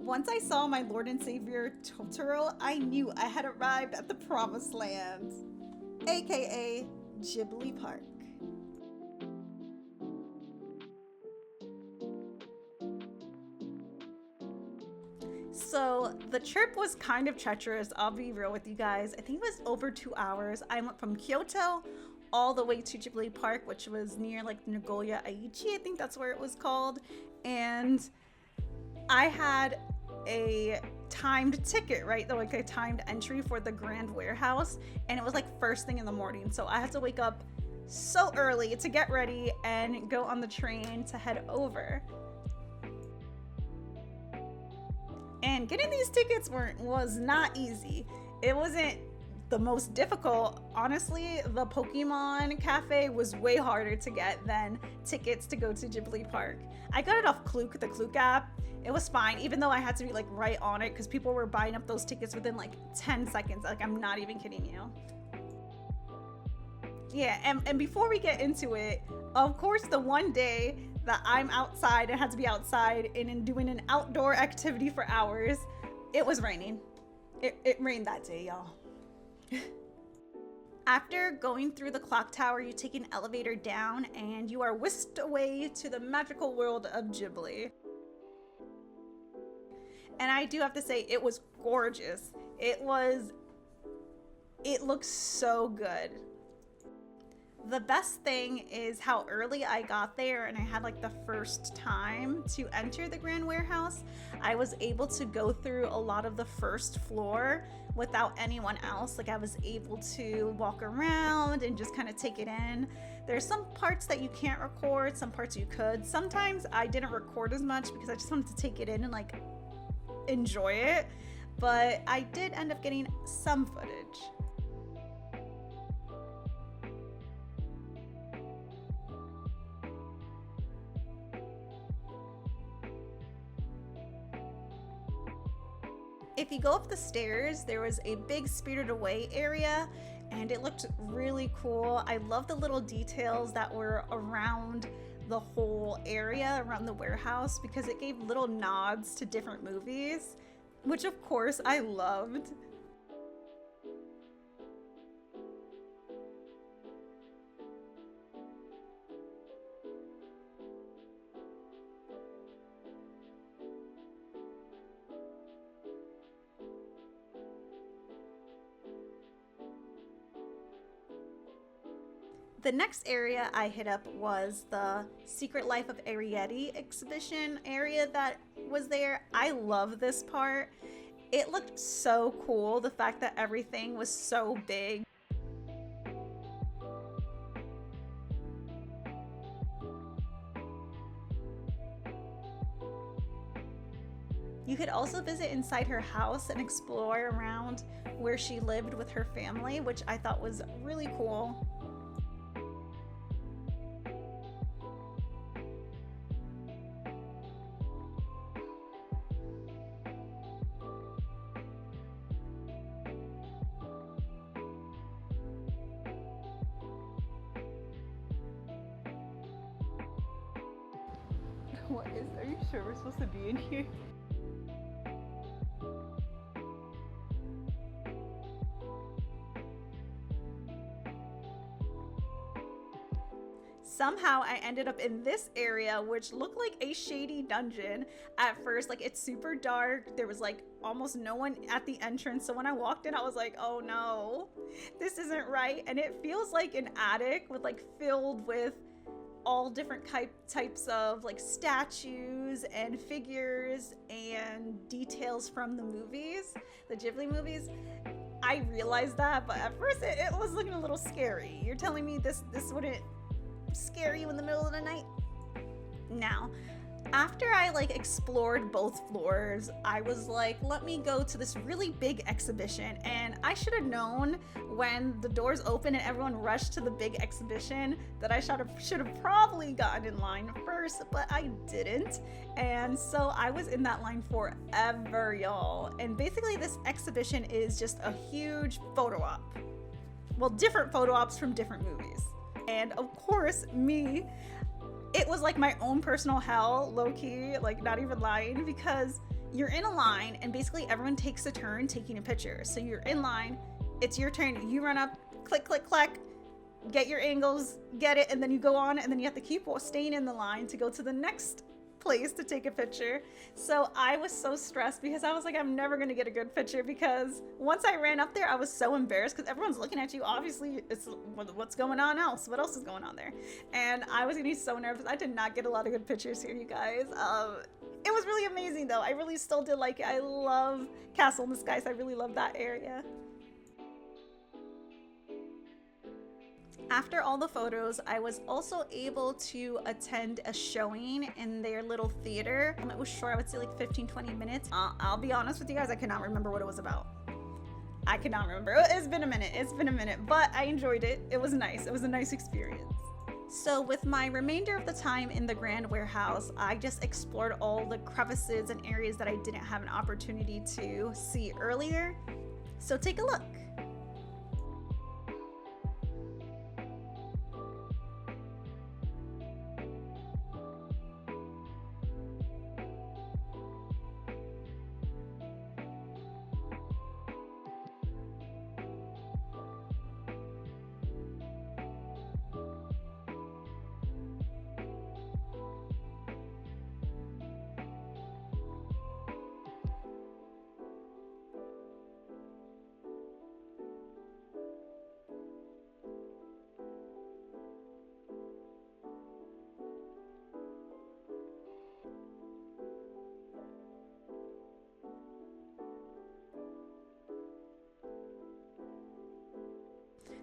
Once I saw my Lord and Savior Totoro, I knew I had arrived at the promised land, aka Ghibli Park. So the trip was kind of treacherous, I'll be real with you guys. I think it was over 2 hours. I went from Kyoto all the way to Ghibli Park, which was near like Nagoya Aichi, I think that's where it was called. And I had a timed ticket, right? Like a timed entry for the grand warehouse, and it was like first thing in the morning. So I had to wake up so early to get ready and go on the train to head over. And getting these tickets was not easy. It wasn't the most difficult. Honestly, the Pokemon Cafe was way harder to get than tickets to go to Ghibli Park. I got it off Klook, the Klook app. It was fine, even though I had to be like right on it because people were buying up those tickets within like 10 seconds. Like, I'm not even kidding you. Yeah, and before we get into it, of course, the one day that I'm outside and had to be outside and doing an outdoor activity for hours, it was raining. It rained that day, y'all. After going through the clock tower, you take an elevator down and you are whisked away to the magical world of Ghibli. And I do have to say, it was gorgeous. It looks so good. The best thing is how early I got there, and I had like the first time to enter the grand warehouse. I was able to go through a lot of the first floor without anyone else. Like, I was able to walk around and just kind of take it in. There's some parts that you can't record, some parts you could. Sometimes I didn't record as much because I just wanted to take it in and like enjoy it, but I did end up getting some footage. If you go up the stairs, there was a big Spirited Away area, and it looked really cool. I love the little details that were around the whole area, around the warehouse, because it gave little nods to different movies, which of course I loved. The next area I hit up was the Secret Life of Arrietty exhibition area that was there. I love this part. It looked so cool, the fact that everything was so big. You could also visit inside her house and explore around where she lived with her family, which I thought was really cool. Are you sure we're supposed to be in here? Somehow I ended up in this area, which looked like a shady dungeon at first. Like, it's super dark. There was like almost no one at the entrance. So when I walked in, I was like, oh no, this isn't right. And it feels like an attic with like filled with all different types of like statues and figures and details from the movies, the Ghibli movies. I realized that, but at first it was looking a little scary. You're telling me this wouldn't scare you in the middle of the night? Now, after I like explored both floors, I was like, let me go to this really big exhibition. And I should have known when the doors opened and everyone rushed to the big exhibition that I should have probably gotten in line first, but I didn't. And so I was in that line forever, y'all. And basically this exhibition is just a huge photo op. Well, different photo ops from different movies. And of course, it was like my own personal hell, low-key, like not even lying, because you're in a line and basically everyone takes a turn taking a picture. So you're in line, it's your turn, you run up, click, click, click, get your angles, get it, and then you go on, and then you have to keep staying in the line to go to the next place to take a picture. So I was so stressed because I was like, I'm never gonna get a good picture, because once I ran up there, I was so embarrassed because everyone's looking at you. Obviously, it's what's going on else? What else is going on there? And I was gonna be so nervous. I did not get a lot of good pictures here, you guys. It was really amazing though. I really still did like it. I love Castle in the Sky, so I really love that area. After all the photos, I was also able to attend a showing in their little theater. It was short, I would say like 15-20 minutes. I'll be honest with you guys, I cannot remember what it was about. I cannot remember. It's been a minute, but I enjoyed it. It was nice. It was a nice experience. So with my remainder of the time in the Grand Warehouse, I just explored all the crevices and areas that I didn't have an opportunity to see earlier. So take a look.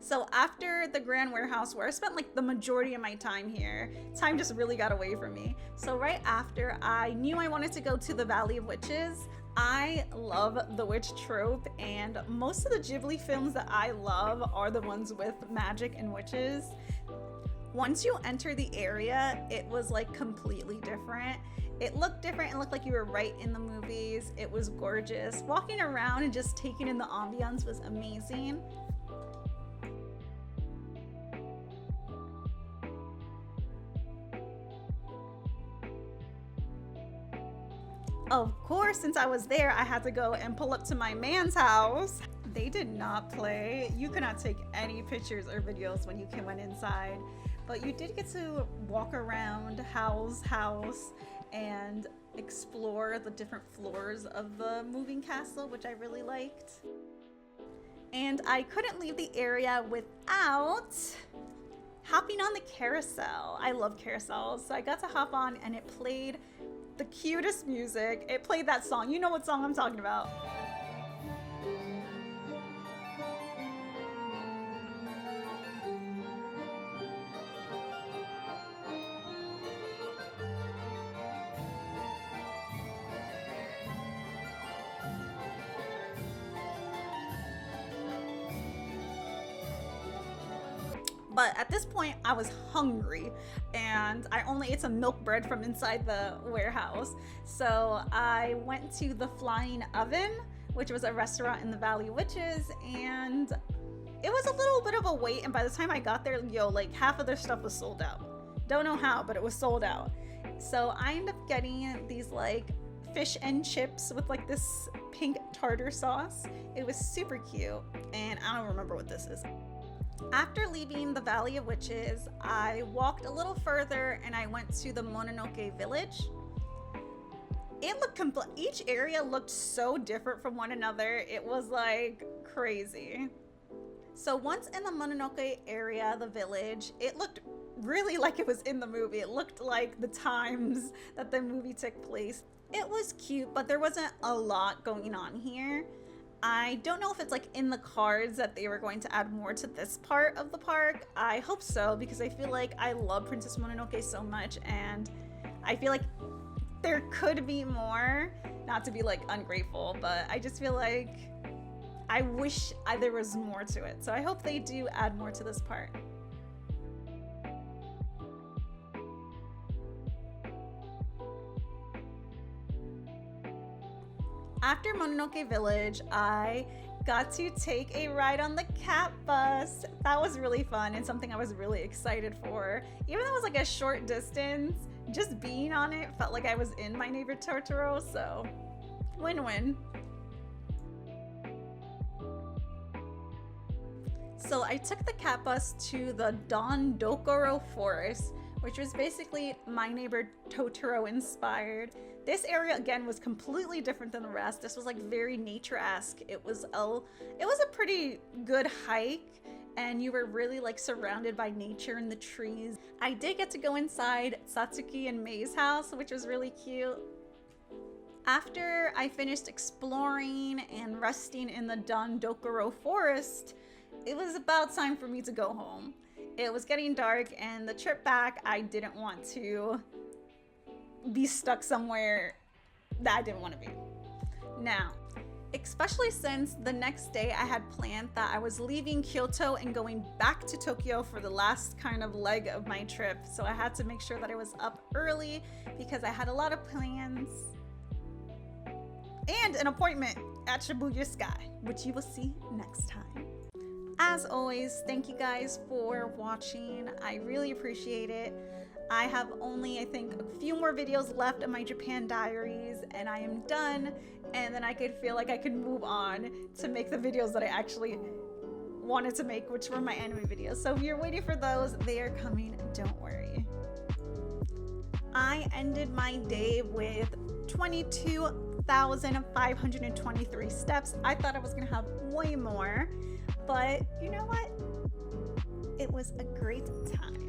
So after the Grand Warehouse, where I spent like the majority of my time here, time just really got away from me. So right after, I knew I wanted to go to the Valley of Witches. I love the witch trope, and most of the Ghibli films that I love are the ones with magic and witches. Once you enter the area, it was like completely different. It looked different. It looked like you were right in the movies. It was gorgeous. Walking around and just taking in the ambiance was amazing. Of course, since I was there, I had to go and pull up to my man's house. They did not play. You could not take any pictures or videos when you went inside, but you did get to walk around Howl's house and explore the different floors of the moving castle, which I really liked. And I couldn't leave the area without hopping on the carousel. I love carousels, so I got to hop on and it played the cutest music. It played that song. You know what song I'm talking about. But at this point, I was hungry and I only ate some milk bread from inside the warehouse. So I went to the Flying Oven, which was a restaurant in the Valley of Witches, and it was a little bit of a wait. And by the time I got there, like half of their stuff was sold out. Don't know how, but it was sold out. So I ended up getting these like fish and chips with like this pink tartar sauce. It was super cute, and I don't remember what this is. After leaving the Valley of Witches, I walked a little further and I went to the Mononoke Village. It looked each area looked so different from one another. It was like crazy. So once in the Mononoke area, the village, it looked really like it was in the movie. It looked like the times that the movie took place. It was cute, but there wasn't a lot going on here. I don't know if it's like in the cards that they were going to add more to this part of the park. I hope so, because I feel like I love Princess Mononoke so much, and I feel like there could be more. Not to be like ungrateful, but I just feel like I wish there was more to it. So I hope they do add more to this part. After Mononoke Village, I got to take a ride on the cat bus. That was really fun and something I was really excited for. Even though it was like a short distance, just being on it felt like I was in My Neighbor Totoro, so Win-win. So I took the cat bus to the Dondoko Forest, which was basically My Neighbor Totoro inspired. This area again was completely different than the rest. This was like very nature-esque. It was a pretty good hike, and you were really like surrounded by nature and the trees. I did get to go inside Satsuki and Mei's house, which was really cute. After I finished exploring and resting in the Dondoko Forest, it was about time for me to go home. It was getting dark, and the trip back, I didn't want to be stuck somewhere that I didn't want to be. Now, especially since the next day I had planned that I was leaving Kyoto and going back to Tokyo for the last kind of leg of my trip. So I had to make sure that I was up early because I had a lot of plans and an appointment at Shibuya Sky, which you will see next time. As always, thank you guys for watching. I really appreciate it. I have only, I think, a few more videos left of my Japan diaries, and I am done. And then I could feel like I could move on to make the videos that I actually wanted to make, which were my anime videos. So if you're waiting for those, they are coming, don't worry. I ended my day with 22,523 steps. I thought I was gonna have way more, but you know what? It was a great time.